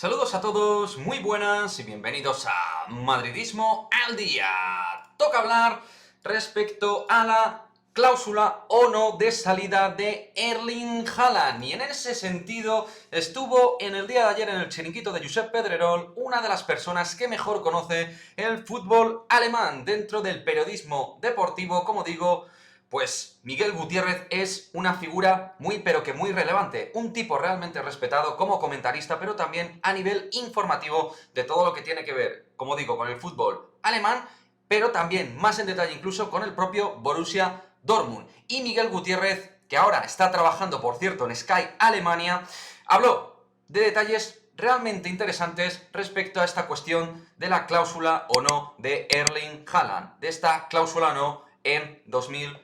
Saludos a todos, muy buenas y bienvenidos a Madridismo al Día. Toca hablar respecto a la cláusula o no de salida de Erling Haaland. Y en ese sentido estuvo en el día de ayer en el chiringuito de Josep Pedrerol una de las personas que mejor conoce el fútbol alemán dentro del periodismo deportivo, como digo. Pues Miguel Gutiérrez es una figura muy pero que muy relevante, un tipo realmente respetado como comentarista, pero también a nivel informativo de todo lo que tiene que ver, como digo, con el fútbol alemán, pero también más en detalle incluso con el propio Borussia Dortmund. Y Miguel Gutiérrez, que ahora está trabajando, por cierto, en Sky Alemania, habló de detalles realmente interesantes respecto a esta cuestión de la cláusula o no de Erling Haaland, de esta cláusula o no en 2022.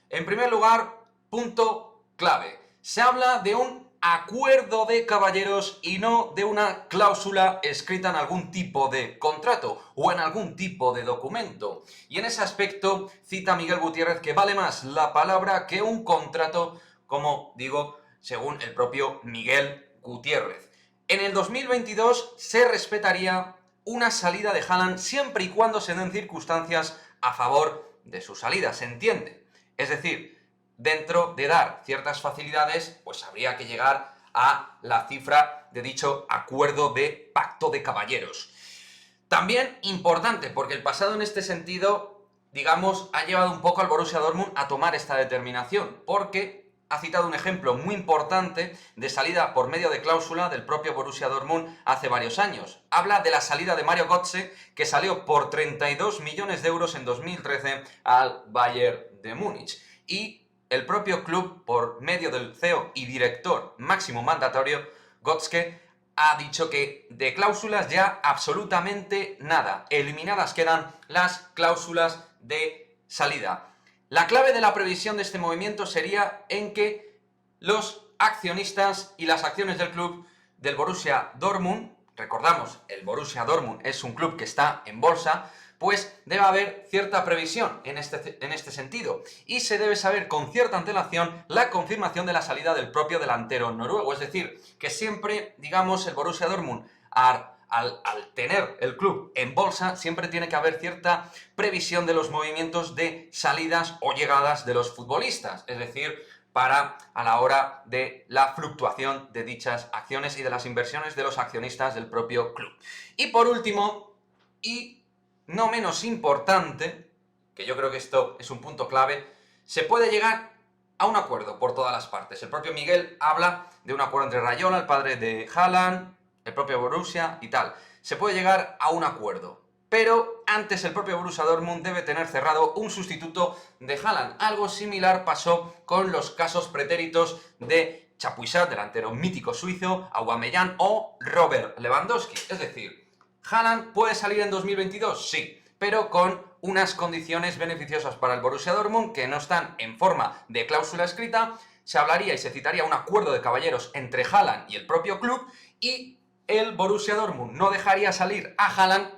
En primer lugar, punto clave. Se habla de un acuerdo de caballeros y no de una cláusula escrita en algún tipo de contrato o en algún tipo de documento. Y en ese aspecto cita Miguel Gutiérrez que vale más la palabra que un contrato, como digo, según el propio Miguel Gutiérrez. En el 2022 se respetaría una salida de Haaland siempre y cuando se den circunstancias a favor de su salida, ¿se entiende? Es decir, dentro de dar ciertas facilidades, pues habría que llegar a la cifra de dicho acuerdo de pacto de caballeros. También importante, porque el pasado en este sentido, digamos, ha llevado un poco al Borussia Dortmund a tomar esta determinación, porque ha citado un ejemplo muy importante de salida por medio de cláusula del propio Borussia Dortmund hace varios años. Habla de la salida de Mario Götze, que salió por 32 millones de euros en 2013 al Bayern de Múnich. Y el propio club, por medio del CEO y director máximo mandatario, Götze, ha dicho que de cláusulas ya absolutamente nada. Eliminadas quedan las cláusulas de salida. La clave de la previsión de este movimiento sería en que los accionistas y las acciones del club del Borussia Dortmund, recordamos, el Borussia Dortmund es un club que está en bolsa, pues debe haber cierta previsión en este sentido. Y se debe saber con cierta antelación la confirmación de la salida del propio delantero noruego. Es decir, que siempre, digamos, el Borussia Dortmund al tener el club en bolsa, siempre tiene que haber cierta previsión de los movimientos de salidas o llegadas de los futbolistas, es decir, para a la hora de la fluctuación de dichas acciones y de las inversiones de los accionistas del propio club. Y por último, y no menos importante, que yo creo que esto es un punto clave, se puede llegar a un acuerdo por todas las partes. El propio Miguel habla de un acuerdo entre Raiola, el padre de Haaland, el propio Borussia y tal. Se puede llegar a un acuerdo, pero antes el propio Borussia Dortmund debe tener cerrado un sustituto de Haaland. Algo similar pasó con los casos pretéritos de Chapuisat, delantero mítico suizo, Aubameyang o Robert Lewandowski. Es decir, ¿Haaland puede salir en 2022? Sí, pero con unas condiciones beneficiosas para el Borussia Dortmund que no están en forma de cláusula escrita. Se hablaría y se citaría un acuerdo de caballeros entre Haaland y el propio club, y el Borussia Dortmund no dejaría salir a Haaland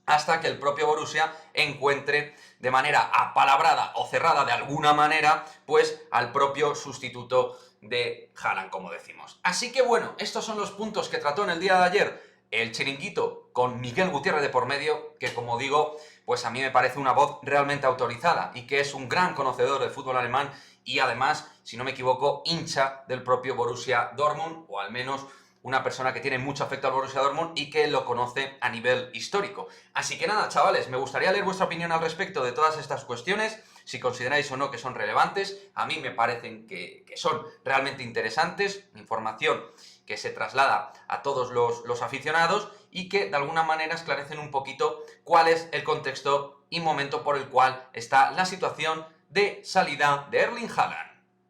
hasta que el propio Borussia encuentre de manera apalabrada o cerrada de alguna manera, pues al propio sustituto de Haaland, como decimos. Así que bueno, estos son los puntos que trató en el día de ayer el chiringuito con Miguel Gutiérrez de por medio, que como digo, pues a mí me parece una voz realmente autorizada y que es un gran conocedor del fútbol alemán y además, si no me equivoco, hincha del propio Borussia Dortmund, o al menos una persona que tiene mucho afecto al Borussia Dortmund y que lo conoce a nivel histórico. Así que nada, chavales, me gustaría leer vuestra opinión al respecto de todas estas cuestiones, si consideráis o no que son relevantes. A mí me parecen que son realmente interesantes, información que se traslada a todos los aficionados y que de alguna manera esclarecen un poquito cuál es el contexto y momento por el cual está la situación de salida de Erling Haaland.